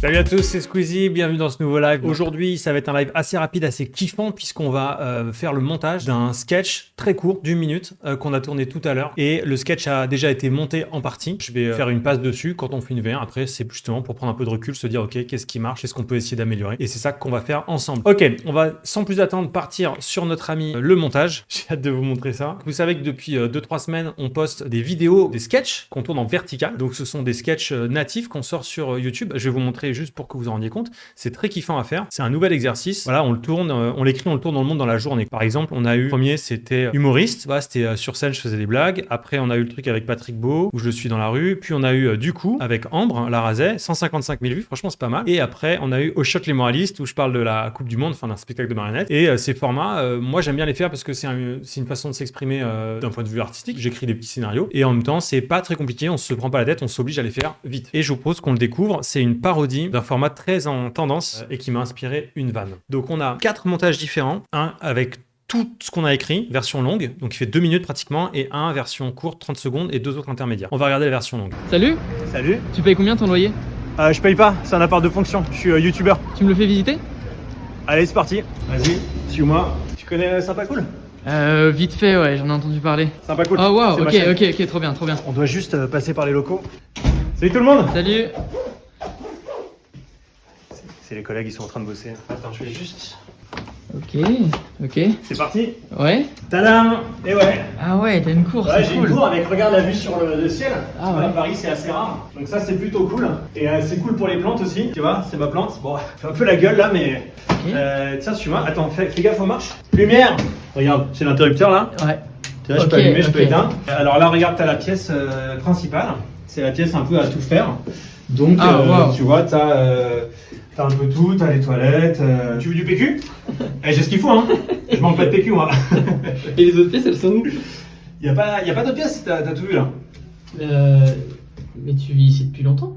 Salut à tous, c'est Squeezie, bienvenue dans ce nouveau live. Aujourd'hui, ça va être un live assez rapide, assez kiffant, puisqu'on va faire le montage d'un sketch très court, d'1 minute, qu'on a tourné tout à l'heure. Et le sketch a déjà été monté en partie. Je vais faire une passe dessus quand on fait une V1. Après, c'est justement pour prendre un peu de recul, se dire, ok, qu'est-ce qui marche, qu'est-ce qu'on peut essayer d'améliorer. Et c'est ça qu'on va faire ensemble. Ok, on va sans plus attendre partir sur notre ami le montage. J'ai hâte de vous montrer ça. Vous savez que depuis 2-3 semaines, on poste des vidéos, des sketchs qu'on tourne en vertical. Donc ce sont des sketchs natifs qu'on sort sur YouTube. Je vais vous montrer juste pour que vous en rendiez compte. C'est très kiffant à faire. C'est un nouvel exercice. Voilà, on le tourne, on l'écrit, on le tourne dans le monde dans la journée. Par exemple, on a eu le premier, c'était humoriste. Voilà, c'était sur scène, je faisais des blagues. Après, on a eu le truc avec Patrick Beau, où je le suis dans la rue. Puis on a eu du coup avec Ambre Larazet, 155 000 vues. Franchement, c'est pas mal. Et après, on a eu Au Shot les moralistes, où je parle de la Coupe du Monde, enfin d'un spectacle de marionnettes. Et ces formats, moi j'aime bien les faire parce que c'est une façon de s'exprimer d'un point de vue artistique. J'écris des petits scénarios et en même temps, c'est pas très compliqué. On se prend pas la tête, on s'oblige à les faire vite. Et je vous propose qu'on le découvre. C'est une parodie d'un format très en tendance et qui m'a inspiré une vanne. Donc on a 4 montages différents, un avec tout ce qu'on a écrit, version longue, donc il fait 2 minutes pratiquement, et un version courte, 30 secondes, et 2 autres intermédiaires. On va regarder la version longue. Salut, Salut. tu payes combien ton loyer? Je paye pas, c'est un appart de fonction. Je suis youtubeur. Tu me le fais visiter? Allez, c'est parti. Vas-y, suis-moi. Tu connais Sympa Cool? Vite fait, ouais, j'en ai entendu parler. Sympa Cool. Oh wow, c'est ma ok, chaîne. ok, trop bien, trop bien. On doit juste passer par les locaux. Salut tout le monde. Salut. C'est les collègues, ils sont en train de bosser. Attends, je vais juste... Ok, ok. C'est parti. Ouais. Tadam. Et ouais. Ah ouais, t'as une cour, Ouais, c'est j'ai cool. une cour avec, regarde la vue sur le ciel. Ah Tu vois, ouais. à Paris, c'est assez rare. Donc ça, c'est plutôt cool. Et c'est cool pour les plantes aussi. Tu vois, c'est ma plante. Bon, fait un peu la gueule là, mais... Ok. Tiens, suis-moi. Attends, fais gaffe aux marches. Lumière. Regarde, c'est l'interrupteur là. Ouais. Tu vois, je Ok, peux allumer, je peux ok. éteindre. Alors là, regarde, t'as la pièce principale. C'est la pièce un peu à tout faire. Donc, Wow. tu vois, t'as un peu tout, t'as les toilettes. Tu veux du PQ? J'ai ce qu'il faut, hein. Je manque pas de PQ, moi. Et les autres pièces, elles sont où? Y a pas d'autres pièces, t'as tout vu là. Mais tu vis ici depuis longtemps?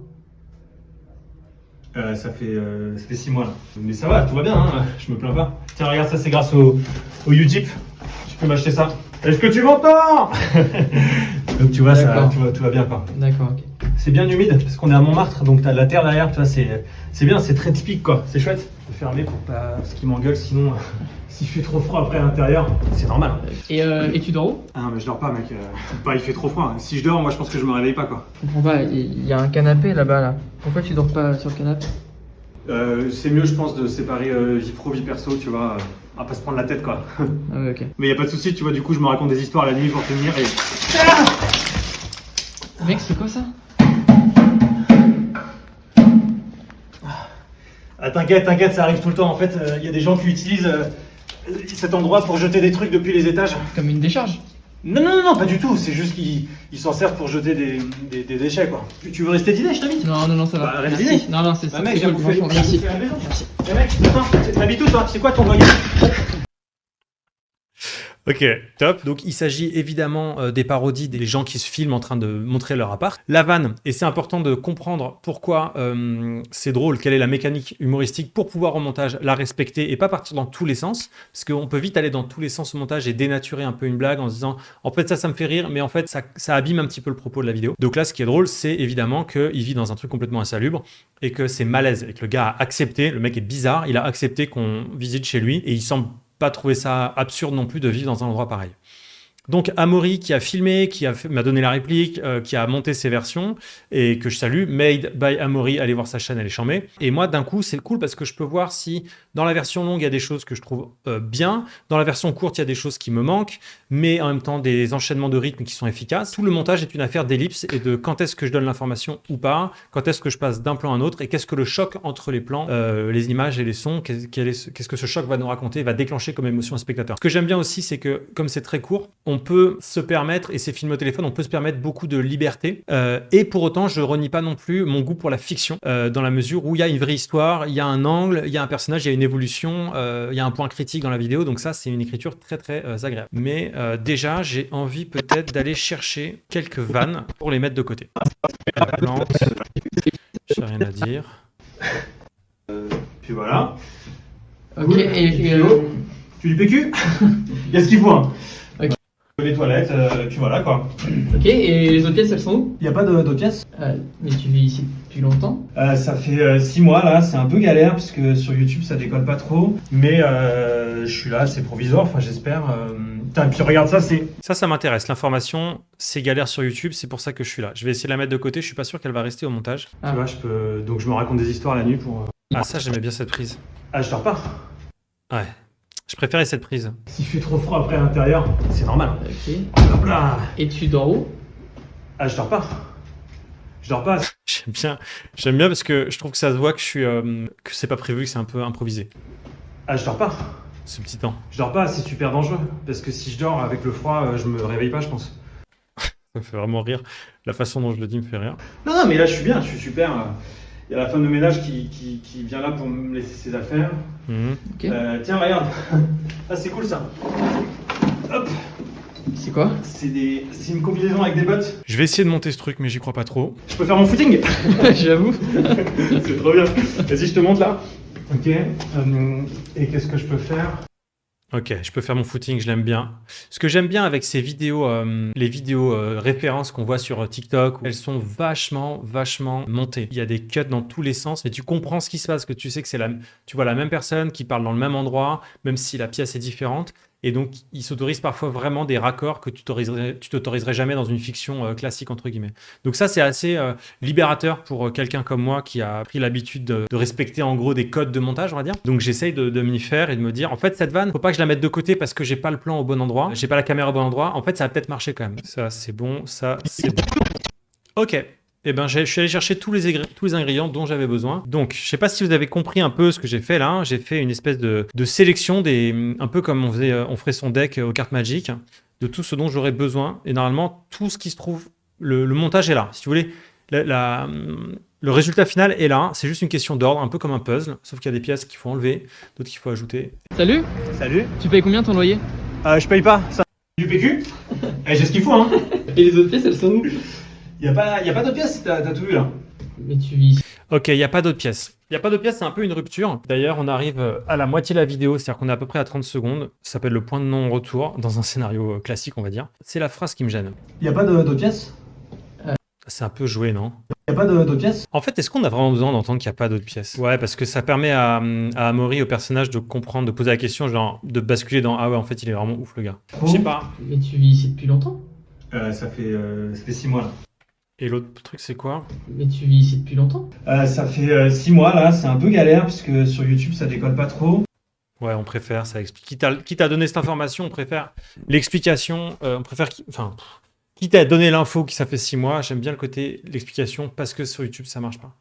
Ça fait 6 mois là. Mais ça va, tout va bien, hein. Je me plains pas. Tiens, regarde, ça c'est grâce au Utip. Tu peux m'acheter ça. Est-ce que tu m'entends? Donc tu vois, ça, tout va bien quoi. D'accord, ok. C'est bien humide parce qu'on est à Montmartre, donc t'as de la terre derrière, tu vois, c'est bien, c'est très typique quoi, c'est chouette. Je vais fermer pour pas ce qui m'engueule, sinon s'il fait trop froid après à l'intérieur, c'est normal. Et tu dors où? Ah non mais je dors pas mec, il fait trop froid. Si je dors, moi je pense que je me réveille pas quoi. Je comprends pas, il y a un canapé là-bas là. Pourquoi tu dors pas sur le canapé? C'est mieux je pense de séparer vie pro, vie perso, tu vois, à pas se prendre la tête quoi. Ah ouais, ok. Mais y a pas de souci, tu vois, du coup je me raconte des histoires la nuit pour tenir et... Mec, c'est quoi ça? Ah, t'inquiète, ça arrive tout le temps en fait, il y a des gens qui utilisent cet endroit pour jeter des trucs depuis les étages. Comme une décharge? Non, pas du tout, c'est juste qu'ils s'en servent pour jeter des déchets quoi. Tu veux rester dîner, je t'invite? Non, ça va. Bah, reste Merci. dîner. Non, c'est Bah mec, c'est j'ai cool, bouffé, franchement, merci. à la maison. Eh mec, attends, t'habites où toi? C'est quoi ton loyer? Ok, top. Donc il s'agit évidemment des parodies des gens qui se filment en train de montrer leur appart. La vanne, et c'est important de comprendre pourquoi c'est drôle, quelle est la mécanique humoristique pour pouvoir au montage la respecter et pas partir dans tous les sens, parce qu'on peut vite aller dans tous les sens au montage et dénaturer un peu une blague en se disant en fait ça me fait rire, mais en fait ça abîme un petit peu le propos de la vidéo. Donc là ce qui est drôle, c'est évidemment qu'il vit dans un truc complètement insalubre et que c'est malaise, et que le gars a accepté, le mec est bizarre, il a accepté qu'on visite chez lui et il semble pas trouver ça absurde non plus de vivre dans un endroit pareil. Donc Amaury qui a filmé, m'a donné la réplique, qui a monté ses versions et que je salue, Made by Amaury, allez voir sa chaîne, elle est chambée. Et moi d'un coup c'est cool parce que je peux voir si dans la version longue il y a des choses que je trouve bien, dans la version courte il y a des choses qui me manquent, mais en même temps des enchaînements de rythme qui sont efficaces. Tout le montage est une affaire d'ellipse et de quand est-ce que je donne l'information ou pas, quand est-ce que je passe d'un plan à un autre et qu'est-ce que le choc entre les plans, les images et les sons, qu'est-ce que ce choc va nous raconter, va déclencher comme émotion au spectateur. Ce que j'aime bien aussi c'est que comme c'est très court, on peut se permettre, et c'est filmé au téléphone, on peut se permettre beaucoup de liberté. Et pour autant, je renie pas non plus mon goût pour la fiction, dans la mesure où il y a une vraie histoire, il y a un angle, il y a un personnage, il y a une évolution, il y a un point critique dans la vidéo. Donc ça, c'est une écriture très très agréable. Mais déjà, j'ai envie peut-être d'aller chercher quelques vannes pour les mettre de côté. La plante, j'ai rien à dire. Puis voilà. Ok, Cool. et Tu du PQ? Il y a ce qu'il faut. Hein. Les toilettes, et puis voilà quoi. Ok, et les autres pièces, elles sont où? Il n'y a pas d'autres pièces? Mais tu vis ici depuis longtemps? Ça fait 6 mois là, c'est un peu galère parce que sur YouTube ça décolle pas trop. Mais je suis là, c'est provisoire, enfin j'espère. Putain, et puis regarde ça, c'est. Ça m'intéresse. L'information, c'est galère sur YouTube, c'est pour ça que je suis là. Je vais essayer de la mettre de côté, je suis pas sûr qu'elle va rester au montage. Ah. Tu vois, donc je me raconte des histoires la nuit pour. Ah, ça, j'aimais bien cette prise. Ah, je dors pas. Ouais. Je préférais cette prise. S'il fait trop froid après à l'intérieur, c'est normal. Ok. Hop là. Et tu dors où? Ah, je dors pas. Je dors pas. J'aime bien parce que je trouve que ça se voit que que c'est pas prévu, que c'est un peu improvisé. Ah, je dors pas. Ce petit temps. Je dors pas, c'est super dangereux. Parce que si je dors avec le froid, je me réveille pas, je pense. Ça me fait vraiment rire. La façon dont je le dis me fait rire. Non, mais là, je suis bien, je suis super. Il y a la femme de ménage qui vient là pour me laisser ses affaires. Ok. Tiens, regarde. Ah, c'est cool ça. Hop. C'est quoi? C'est une combinaison avec des bottes. Je vais essayer de monter ce truc, mais j'y crois pas trop. Je peux faire mon footing. J'avoue. C'est trop bien. Vas-y, je te montre là. Ok. Et qu'est-ce que je peux faire? Ok, je peux faire mon footing, je l'aime bien. Ce que j'aime bien avec ces vidéos, les vidéos références qu'on voit sur TikTok, elles sont vachement montées. Il y a des cuts dans tous les sens, mais tu comprends ce qui se passe, que tu sais que tu vois la même personne qui parle dans le même endroit, même si la pièce est différente. Et donc, ils s'autorisent parfois vraiment des raccords que tu t'autoriserais jamais dans une fiction classique, entre guillemets. Donc ça, c'est assez libérateur pour quelqu'un comme moi qui a pris l'habitude de respecter en gros des codes de montage, on va dire. Donc j'essaye de m'y faire et de me dire, en fait, cette vanne, faut pas que je la mette de côté parce que j'ai pas le plan au bon endroit, j'ai pas la caméra au bon endroit. En fait, ça va peut-être marcher quand même. Ça, c'est bon, ça, c'est bon. Ok. Eh ben, je suis allé chercher tous les ingrédients dont j'avais besoin. Donc, je sais pas si vous avez compris un peu ce que j'ai fait là. J'ai fait une espèce de sélection un peu comme on ferait son deck aux cartes Magic, de tout ce dont j'aurais besoin. Et normalement, tout ce qui se trouve, le montage est là. Si vous voulez, le résultat final est là. C'est juste une question d'ordre, un peu comme un puzzle. Sauf qu'il y a des pièces qu'il faut enlever, d'autres qu'il faut ajouter. Salut. Salut. Tu payes combien ton loyer? Je paye pas. Ça. Du PQ. J'ai ce qu'il faut, hein. Et les autres pièces, elles sont où? Y a pas d'autres pièces, t'as tout vu là. Mais tu vis. Ok, il n'y a pas d'autres pièces. Il n'y a pas d'autres pièces, c'est un peu une rupture. D'ailleurs, on arrive à la moitié de la vidéo, c'est-à-dire qu'on est à peu près à 30 secondes. Ça s'appelle le point de non-retour, dans un scénario classique, on va dire. C'est la phrase qui me gêne. Il n'y a pas d'autres pièces? C'est un peu joué, non? Il n'y a pas d'autres pièces? En fait, est-ce qu'on a vraiment besoin d'entendre qu'il n'y a pas d'autres pièces? Ouais, parce que ça permet à Amaury, au personnage, de comprendre, de poser la question, genre de basculer dans « Ah ouais, en fait, il est vraiment ouf, le gars. » Je sais pas. Mais tu vis ici depuis longtemps? Ça fait 6 mois, là. Et l'autre truc, c'est quoi? Mais tu vis ici depuis longtemps? Ça fait 6 mois, là. C'est un peu galère, parce que sur YouTube, ça décolle pas trop. Ouais, on préfère, ça explique. Quitte à donner cette information, on préfère l'explication. Quitte à donner l'info qui ça fait 6 mois, j'aime bien le côté l'explication, parce que sur YouTube, ça marche pas.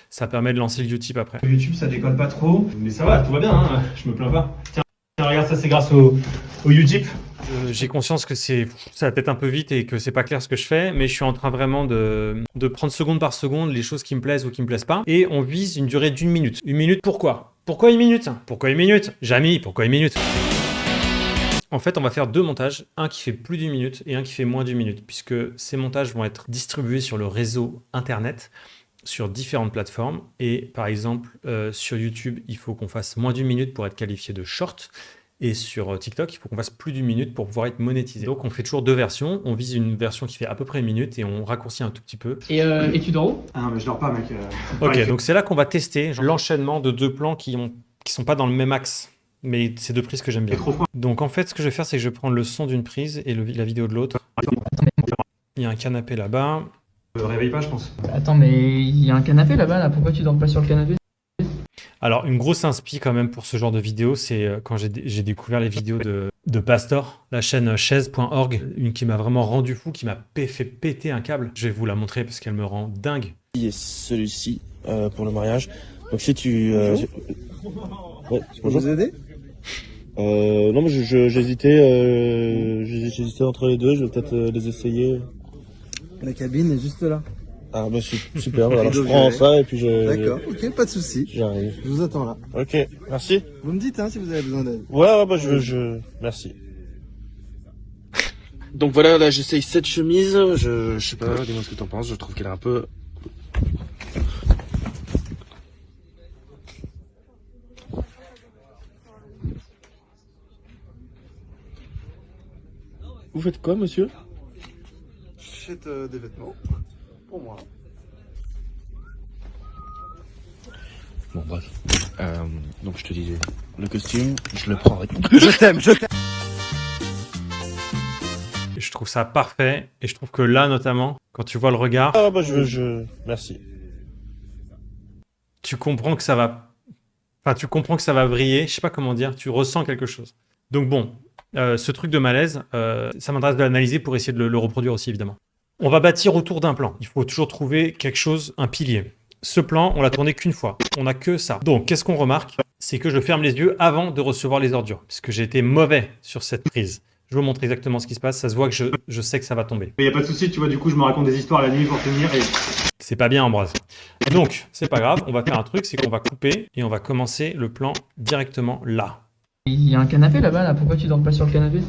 Ça permet de lancer le Utip après. Sur YouTube, ça décolle pas trop. Mais ça va, tout va bien, hein. Je me plains pas. Tiens, regarde, ça, c'est grâce au Utip. J'ai conscience que ça va peut-être un peu vite et que c'est pas clair ce que je fais, mais je suis en train vraiment de prendre seconde par seconde les choses qui me plaisent ou qui me plaisent pas. Et on vise une durée d'1 minute. 1 minute, pourquoi? Pourquoi 1 minute? Pourquoi 1 minute? Jamy, pourquoi 1 minute? En fait, on va faire 2 montages, un qui fait plus d'1 minute et un qui fait moins d'1 minute, puisque ces montages vont être distribués sur le réseau Internet, sur différentes plateformes. Et par exemple, sur YouTube, il faut qu'on fasse moins d'1 minute pour être qualifié de short. Et sur TikTok, il faut qu'on fasse plus d'1 minute pour pouvoir être monétisé. Donc on fait toujours 2 versions. On vise une version qui fait à peu près 1 minute et on raccourcit un tout petit peu. Et tu dors où? Ah non, mais je dors pas, mec. Ok, donc c'est là qu'on va tester l'enchaînement de 2 plans qui sont pas dans le même axe. Mais c'est 2 prises que j'aime bien. Donc en fait, ce que je vais faire, c'est que je vais prendre le son d'une prise et la vidéo de l'autre. Il y a un canapé là-bas. Réveille pas, je pense. Attends, mais il y a un canapé là-bas, là. Pourquoi tu dors pas sur le canapé? Alors, une grosse inspi quand même pour ce genre de vidéo, c'est quand j'ai découvert les vidéos de Pastor, la chaîne chaise.org, une qui m'a vraiment rendu fou, qui m'a fait péter un câble. Je vais vous la montrer parce qu'elle me rend dingue. Et celui-ci pour le mariage. Donc si tu... Ouais, Je peux vous aider? non, mais j'hésitais entre les deux, je vais peut-être les essayer. La cabine est juste là. Ah bah super, alors je prends ça et puis D'accord, ok, pas de souci. J'arrive. Je vous attends là. Ok, merci. Vous me dites hein, si vous avez besoin d'aide. Ouais, bah merci. Donc voilà, là j'essaye cette chemise, je sais pas, dis-moi ce que t'en penses, je trouve qu'elle est un peu... Vous faites quoi, monsieur? J'achète des vêtements. Pour moi. Bon, bref. Donc, je te disais, le costume, je le prends avec... Je t'aime, je t'aime. Je trouve ça parfait. Et je trouve que là, notamment, quand tu vois le regard, Ah, bah, merci. tu comprends que ça va... Enfin, tu comprends que ça va briller. Je sais pas comment dire. Tu ressens quelque chose. Donc bon, ce truc de malaise, ça m'intéresse de l'analyser pour essayer de le reproduire aussi, évidemment. On va bâtir autour d'un plan. Il faut toujours trouver quelque chose, un pilier. Ce plan, on l'a tourné qu'une fois. On n'a que ça. Donc, qu'est-ce qu'on remarque? C'est que je ferme les yeux avant de recevoir les ordures. Parce que j'ai été mauvais sur cette prise. Je vais vous montrer exactement ce qui se passe. Ça se voit que je sais que ça va tomber. Il n'y a pas de souci, tu vois, du coup, je me raconte des histoires la nuit pour tenir et... C'est pas bien, Ambroise. Donc, c'est pas grave. On va faire un truc, c'est qu'on va couper et on va commencer le plan directement là. Il y a un canapé là-bas, là. Pourquoi tu dors pas sur le canapé?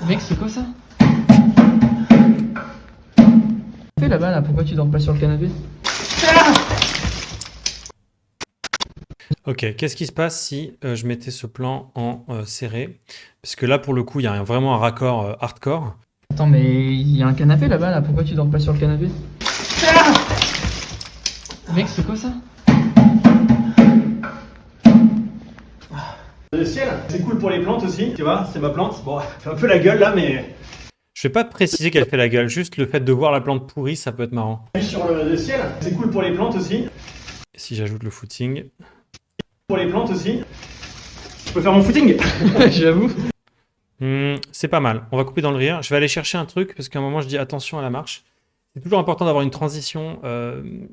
Mec, c'est quoi ça? Là-bas, là. Pourquoi tu dors pas sur le canapé? Ok, qu'est-ce qui se passe si je mettais ce plan en serré? Parce que là, pour le coup, il y a vraiment un raccord hardcore. Attends, mais il y a un canapé là-bas, là. Pourquoi tu dors pas sur le canapé? Mec, c'est quoi ça? Le ciel, c'est cool pour les plantes aussi, tu vois, c'est ma plante. Bon, elle fait un peu la gueule là, mais... Je vais pas te préciser qu'elle fait la gueule, juste le fait de voir la plante pourrie, ça peut être marrant. Sur le ciel, c'est cool pour les plantes aussi. Si j'ajoute le footing... Pour les plantes aussi. Je peux faire mon footing. J'avoue. C'est pas mal. On va couper dans le rire. Je vais aller chercher un truc parce qu'à un moment je dis attention à la marche. C'est toujours important d'avoir une transition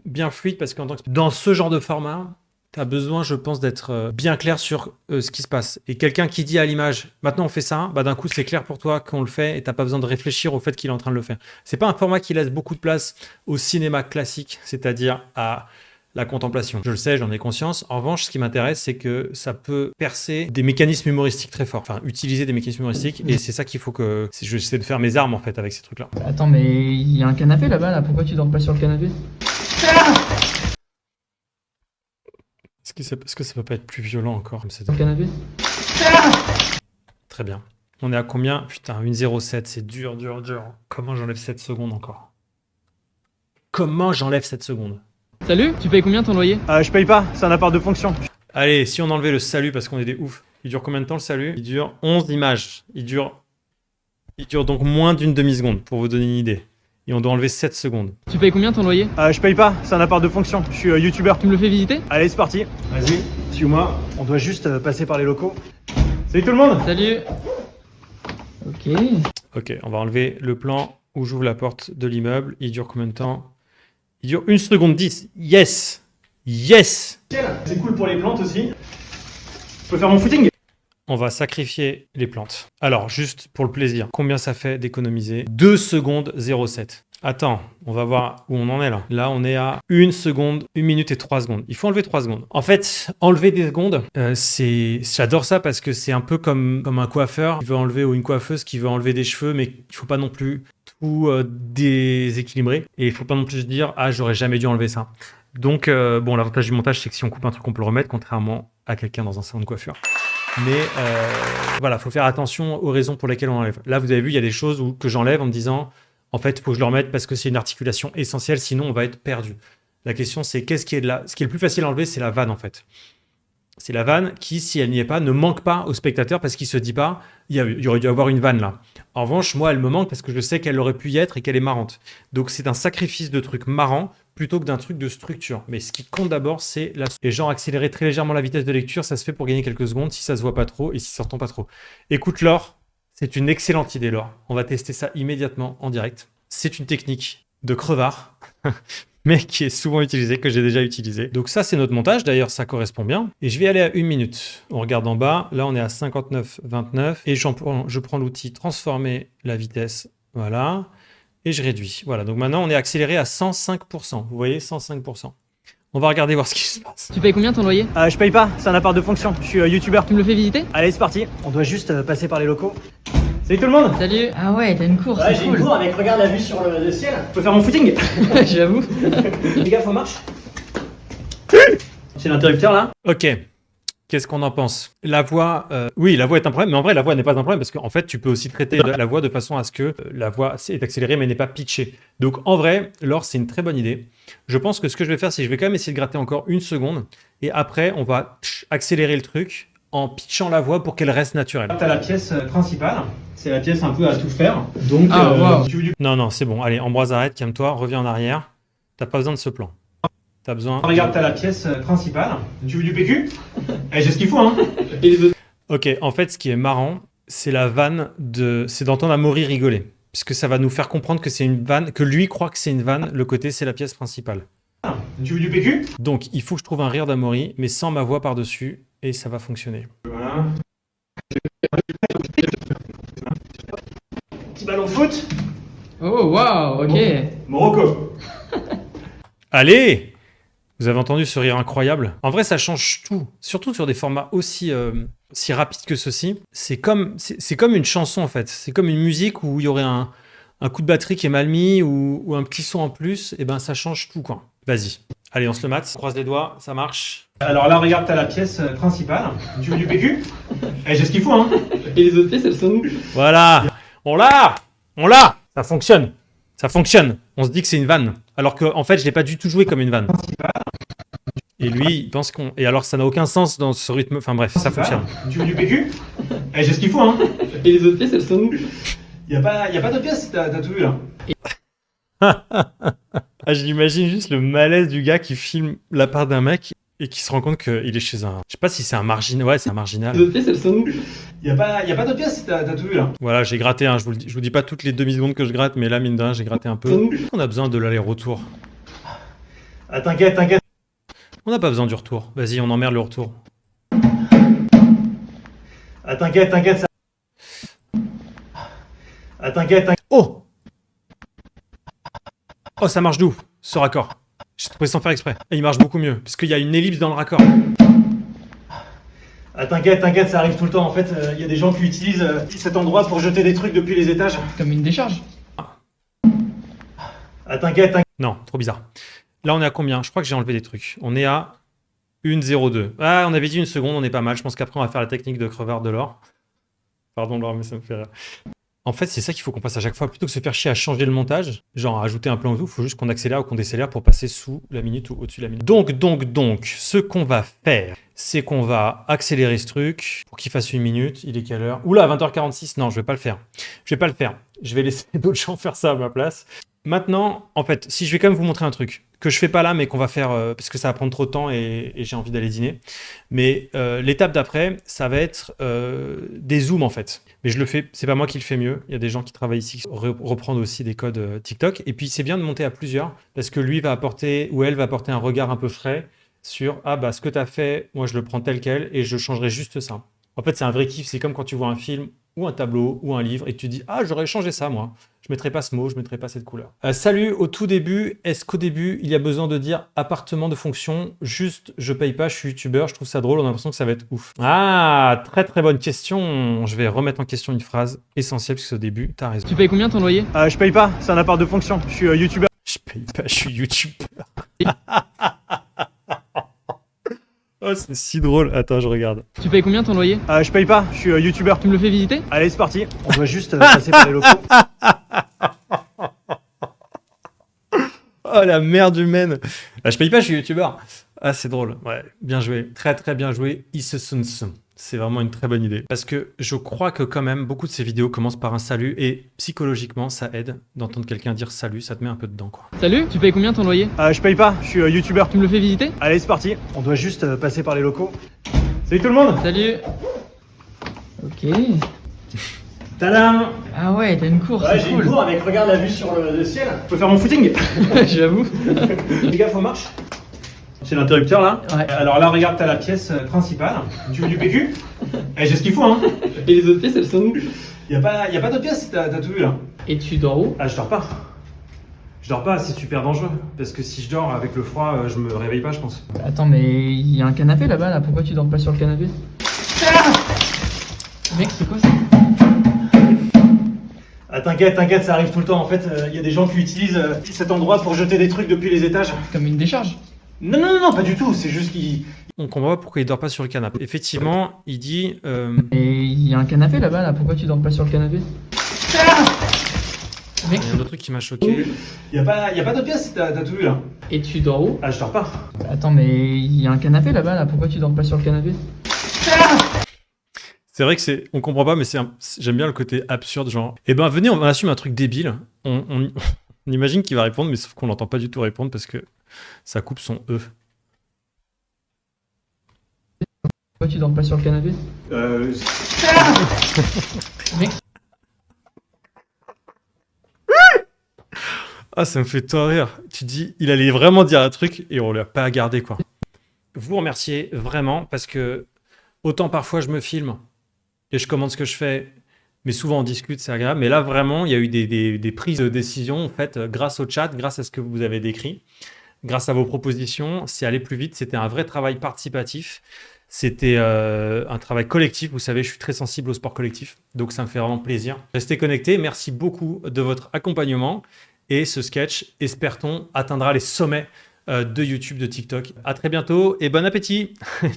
bien fluide parce que dans ce genre de format, tu as besoin, je pense, d'être bien clair sur ce qui se passe. Et quelqu'un qui dit à l'image, maintenant on fait ça, bah d'un coup c'est clair pour toi qu'on le fait et t'as pas besoin de réfléchir au fait qu'il est en train de le faire. C'est pas un format qui laisse beaucoup de place au cinéma classique, c'est-à-dire à la contemplation. Je le sais, j'en ai conscience. En revanche, ce qui m'intéresse, c'est que ça peut percer des mécanismes humoristiques très forts. Enfin, utiliser des mécanismes humoristiques. Et c'est ça qu'il faut que... J'essaie de faire mes armes, en fait, avec ces trucs-là. Attends, mais il y a un canapé là-bas, là. Pourquoi tu dors pas sur le canapé? Est-ce que ça peut pas être plus violent encore comme ça? Sur le canapé? Très bien. On est à combien? Putain, 1,07. C'est dur, dur, dur. Comment j'enlève 7 secondes encore? Comment j'enlève 7 secondes? Salut, tu payes combien ton loyer? Je paye pas, c'est un appart de fonction. Allez, si on enlevait le salut parce qu'on est des oufs. Il dure combien de temps le salut? Il dure 11 images. Il dure donc moins d'une demi-seconde pour vous donner une idée. Et on doit enlever 7 secondes. Tu payes combien ton loyer? Je paye pas, c'est un appart de fonction. Je suis youtubeur. Tu me le fais visiter? Allez, c'est parti. Vas-y, suis-moi. On doit juste passer par les locaux. Salut tout le monde. Salut. Ok. Ok, on va enlever le plan où j'ouvre la porte de l'immeuble. Il dure combien de temps? Il dure 1 seconde 10. Yes! Yes! C'est cool pour les plantes aussi. Je peux faire mon footing. On va sacrifier les plantes. Alors, juste pour le plaisir, combien ça fait d'économiser? 2 secondes 07. Attends, on va voir où on en est là. Là, on est à 1 seconde, 1 minute et 3 secondes. Il faut enlever 3 secondes. En fait, enlever des secondes, j'adore ça parce que c'est un peu comme un coiffeur qui veut enlever ou une coiffeuse qui veut enlever des cheveux, mais il ne faut pas non plus tout déséquilibrer. Et il ne faut pas non plus se dire « Ah, j'aurais jamais dû enlever ça ». Donc, bon, l'avantage du montage, c'est que si on coupe un truc, on peut le remettre, contrairement à quelqu'un dans un salon de coiffure. Mais voilà, il faut faire attention aux raisons pour lesquelles on enlève. Là, vous avez vu, il y a des choses que j'enlève en me disant en fait, il faut que je le remette parce que c'est une articulation essentielle, sinon on va être perdu. La question, c'est qu'est-ce qui est là? Ce qui est le plus facile à enlever, c'est la vanne en fait. C'est la vanne qui, si elle n'y est pas, ne manque pas au spectateur parce qu'il ne se dit pas il y aurait dû avoir une vanne là. En revanche, moi, elle me manque parce que je sais qu'elle aurait pu y être et qu'elle est marrante. Donc, c'est un sacrifice de trucs marrants plutôt que d'un truc de structure. Mais ce qui compte d'abord, c'est la... Et genre, accélérer très légèrement la vitesse de lecture, ça se fait pour gagner quelques secondes si ça se voit pas trop et si ça s'entend pas trop. Écoute, Laure, c'est une excellente idée, Laure. On va tester ça immédiatement en direct. C'est une technique de crevard, mais qui est souvent utilisée, que j'ai déjà utilisée. Donc ça, c'est notre montage. D'ailleurs, ça correspond bien. Et je vais aller à 1 minute. On regarde en bas. Là, on est à 59,29. Et je prends l'outil transformer la vitesse. Voilà. Et je réduis. Voilà. Donc maintenant, on est accéléré à 105%. Vous voyez, 105%. On va regarder voir ce qui se passe. Tu payes combien ton loyer? Je paye pas, c'est un appart de fonction. Je suis youtubeur. Tu me le fais visiter? Allez, c'est parti. On doit juste passer par les locaux. Salut tout le monde. Salut. Ah ouais, t'as une cour, Ouais, c'est j'ai cool. une cour avec, regarde la vue sur le ciel. Je peux faire mon footing. J'avoue. Les gars, faut marche. J'ai l'interrupteur là. Ok. Qu'est-ce qu'on en pense? La voix, oui, la voix est un problème, mais en vrai, la voix n'est pas un problème parce qu'en fait, tu peux aussi traiter la voix de façon à ce que la voix est accélérée mais n'est pas pitchée. Donc, en vrai, Laure, c'est une très bonne idée. Je pense que ce que je vais faire, c'est que je vais quand même essayer de gratter encore une seconde et après, on va accélérer le truc en pitchant la voix pour qu'elle reste naturelle. T'as la pièce principale, c'est la pièce un peu à tout faire. Donc, wow. Non, non, c'est bon. Allez, Ambroise, arrête, calme-toi, reviens en arrière. T'as pas besoin de ce plan. T'as besoin... Regarde, t'as la pièce principale. Tu veux du PQ? Eh, j'ai ce qu'il faut, hein. Ok, en fait, ce qui est marrant, c'est la vanne de... C'est d'entendre Amaury rigoler. Puisque ça va nous faire comprendre que c'est une vanne, que lui croit que c'est une vanne, le côté, c'est la pièce principale. Tu veux du PQ? Donc, il faut que je trouve un rire d'Amaury, mais sans ma voix par-dessus, et ça va fonctionner. Voilà. Petit ballon de foot. Oh, waouh, ok. Morocco. Allez! Vous avez entendu ce rire incroyable? En vrai, ça change tout. Surtout sur des formats aussi rapides que ceci. C'est comme une chanson, en fait. C'est comme une musique où il y aurait un coup de batterie qui est mal mis ou un petit son en plus. Et ben, ça change tout, quoi. Vas-y. Allez, on se le mate. On croise les doigts. Ça marche. Alors là, regarde, t'as la pièce principale. Tu veux du PQ? Eh, j'ai ce qu'il faut, hein. Et les autres pièces, elles sont où? Voilà! On l'a! On l'a! Ça fonctionne. Ça fonctionne. On se dit que c'est une vanne. Alors qu'en fait, je l'ai pas du tout joué comme une vanne. Et lui, il pense qu'on... Et alors, ça n'a aucun sens dans ce rythme... Enfin bref, ça fonctionne. Tu veux du PQ? Eh, j'ai ce qu'il faut, hein. Et les autres pièces, elles sont où? Y a pas de pièce, t'as tout vu, là. Ah, j'imagine juste le malaise du gars qui filme la part d'un mec et qui se rend compte qu'il est chez un... Je sais pas si c'est un marginal... Ouais, c'est un marginal. Les autres pièces, elles sont où? Y a pas de pièce, t'as tout vu, là. Voilà, j'ai gratté, hein, je vous dis pas toutes les demi-secondes que je gratte, mais là, mine de rien, j'ai gratté un peu. On a besoin de l'aller-retour. Ah, t'inquiète. On n'a pas besoin du retour. Vas-y, on emmerde le retour. Ah, t'inquiète, ça... Ah, t'inquiète. Oh! Oh, ça marche d'où, ce raccord? J'ai trouvé sans faire exprès. Et il marche beaucoup mieux, parce qu'il y a une ellipse dans le raccord. Ah, t'inquiète, ça arrive tout le temps. En fait, il y a des gens qui utilisent cet endroit pour jeter des trucs depuis les étages. Comme une décharge. Ah, t'inquiète. Non, trop bizarre. Là, on est à combien? Je crois que j'ai enlevé des trucs. On est à 1,02. Ah, on avait dit une seconde, on est pas mal. Je pense qu'après, on va faire la technique de crevard de l'or. Pardon, Laure, mais ça me fait rire. En fait, c'est ça qu'il faut qu'on fasse à chaque fois. Plutôt que se faire chier à changer le montage, genre à ajouter un plan ou tout, il faut juste qu'on accélère ou qu'on décélère pour passer sous la minute ou au-dessus de la minute. Donc, ce qu'on va faire, c'est qu'on va accélérer ce truc pour qu'il fasse une minute. Il est quelle heure? Oula, 20h46. Non, je vais pas le faire. Je vais laisser d'autres gens faire ça à ma place. Maintenant, en fait, si je vais quand même vous montrer un truc que je fais pas là, mais qu'on va faire parce que ça va prendre trop de temps et j'ai envie d'aller dîner. Mais l'étape d'après, ça va être des zooms en fait. Mais je le fais, c'est pas moi qui le fais mieux. Il y a des gens qui travaillent ici qui reprennent aussi des codes TikTok. Et puis c'est bien de monter à plusieurs parce que lui va apporter ou elle va apporter un regard un peu frais sur ce que tu as fait, moi je le prends tel quel et je changerai juste ça. En fait, c'est un vrai kiff. C'est comme quand tu vois un film ou un tableau ou un livre et que tu dis j'aurais changé ça moi. Je mettrai pas ce mot, je mettrai pas cette couleur. Salut, au tout début, est-ce qu'au début, il y a besoin de dire appartement de fonction? Juste, je paye pas, je suis youtubeur, je trouve ça drôle, on a l'impression que ça va être ouf. Ah, très très bonne question. Je vais remettre en question une phrase essentielle parce qu'au début, t'as raison. Tu payes combien ton loyer? Je paye pas, c'est un appart de fonction. Je suis youtubeur. Je paye pas, je suis youtubeur. Oh, c'est si drôle. Attends, je regarde. Tu payes combien ton loyer? Je paye pas, je suis youtubeur. Tu me le fais visiter? Allez, c'est parti. On doit juste passer par les locaux. Oh la merde humaine. Je paye pas, je suis youtubeur. Ah, c'est drôle. Ouais, bien joué. Très très bien joué. C'est vraiment une très bonne idée. Parce que je crois que quand même, beaucoup de ces vidéos commencent par un salut et psychologiquement, ça aide d'entendre quelqu'un dire salut. Ça te met un peu dedans, quoi. Salut, tu payes combien ton loyer? Je paye pas, je suis youtubeur. Tu me le fais visiter? Allez, c'est parti. On doit juste passer par les locaux. Salut tout le monde. Salut. Ok. Tadam. Ah ouais, t'as une cour, Ouais, c'est j'ai cool. une cour avec, regarde la vue sur le ciel. Je peux faire mon footing. J'avoue. Fais gaffe aux marches. C'est l'interrupteur là. Ouais. Alors là, regarde, t'as la pièce principale. Tu veux du PQ? Eh, j'ai ce qu'il faut, hein. Et les autres pièces, elles sont où? Y a pas de pièce, t'as tout vu là. Et tu dors où? Ah, je dors pas. Je dors pas, c'est super dangereux. Parce que si je dors avec le froid, je me réveille pas, je pense. Attends, mais il y a un canapé là-bas, là. Pourquoi tu dors pas sur le canapé? Mec, c'est quoi ça? Ah, t'inquiète, ça arrive tout le temps. En fait, il y a des gens qui utilisent cet endroit pour jeter des trucs depuis les étages. Comme une décharge. Non, pas du tout. C'est juste qu'ils On comprend pas pourquoi il dort pas sur le canapé. Effectivement, il dit... Et il y a un canapé là-bas, là. Pourquoi tu dors pas sur le canapé? Mec, Il y a un autre truc qui m'a choqué. Y a pas de pièce, t'as tout vu là. et tu dors où? Ah, je dors pas. Attends, mais il y a un canapé là-bas, là. Pourquoi tu dors pas sur le canapé? C'est vrai que c'est... On comprend pas, mais j'aime bien le côté absurde, genre... Eh ben, venez, on assume un truc débile. On imagine qu'il va répondre, mais sauf qu'on l'entend pas du tout répondre parce que ça coupe son E. Pourquoi tu dors pas sur le canapé? Mec, Ah, ça me fait tant rire. Tu dis, il allait vraiment dire un truc et on l'a pas gardé, quoi. Vous remerciez vraiment parce que autant parfois je me filme et je commente ce que je fais, mais souvent on discute, c'est agréable. Mais là, vraiment, il y a eu des prises de décision en fait, grâce au chat, grâce à ce que vous avez décrit, grâce à vos propositions. C'est allé plus vite. C'était un vrai travail participatif. C'était un travail collectif. Vous savez, je suis très sensible au sport collectif, donc ça me fait vraiment plaisir. Restez connectés. Merci beaucoup de votre accompagnement. Et ce sketch, espère-t-on, atteindra les sommets de YouTube, de TikTok. À très bientôt et bon appétit.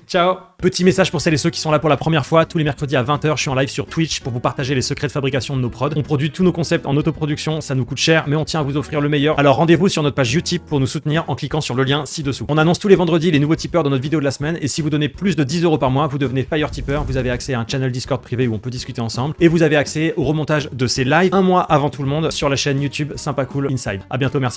Ciao. Petit message pour celles et ceux qui sont là pour la première fois. Tous les mercredis à 20h, je suis en live sur Twitch pour vous partager les secrets de fabrication de nos prods. On produit tous nos concepts en autoproduction, ça nous coûte cher, mais on tient à vous offrir le meilleur. Alors rendez-vous sur notre page Utip pour nous soutenir en cliquant sur le lien ci-dessous. On annonce tous les vendredis les nouveaux tipeurs dans notre vidéo de la semaine et si vous donnez plus de 10 € par mois, vous devenez Fire Tipper. Vous avez accès à un channel Discord privé où on peut discuter ensemble et vous avez accès au remontage de ces lives un mois avant tout le monde sur la chaîne YouTube Sympa Cool Inside. À bientôt, merci.